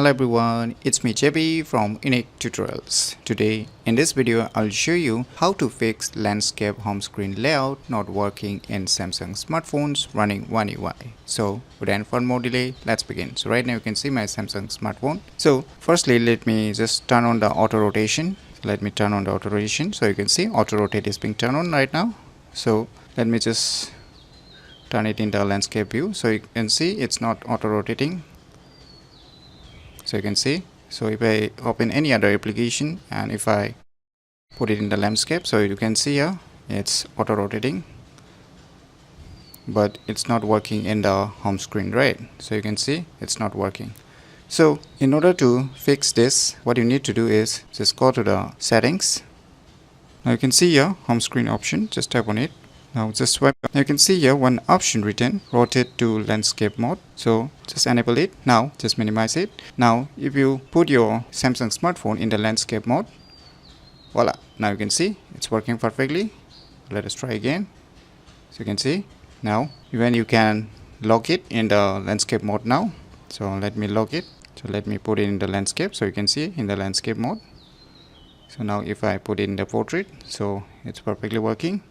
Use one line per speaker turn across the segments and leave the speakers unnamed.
Hello everyone, it's me JB from UniqueTutorials. Today in this video I'll show you how to fix landscape home screen layout not working in Samsung smartphones running One UI. So without further more delay, let's begin. So right now you can see my Samsung smartphone. So firstly let me just turn on the auto rotation. Let me turn on the auto rotation. So you can see auto rotate is being turned on right now. So let me just turn it in the landscape view. So you can see it's not auto rotating. So you can see, so if I open any other application and if I put it in the landscape, so you can see here it's auto rotating, but it's not working in the home screen, right? So you can see it's not working. So in order to fix this, what you need to do is just go to the settings. Now you can see here home screen option, just tap on it. Now just swipe. Now you can see here one option written, rotate to landscape mode. So just enable it. Now just minimize it. Now if you put your Samsung smartphone in the landscape mode, voila, now you can see it's working perfectly. Let us try again. So you can see now even you can lock it in the landscape mode now. So let me lock it. So let me put it in the landscape, so you can see in the landscape mode. So now if I put it in the portrait, so it's perfectly working.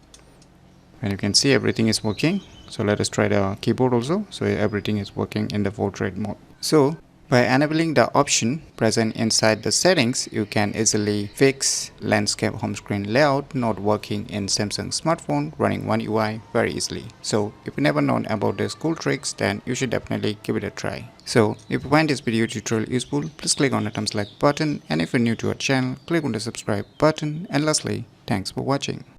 And you can see everything is working. So let us try the keyboard also. So everything is working in the portrait mode. So by enabling the option present inside the settings, you can easily fix landscape home screen layout not working in Samsung smartphone running One UI very easily. So if you never known about these cool tricks, then you should definitely give it a try. So if you find this video tutorial useful, please click on the thumbs like button, and if you're new to our channel, click on the subscribe button, and lastly, thanks for watching.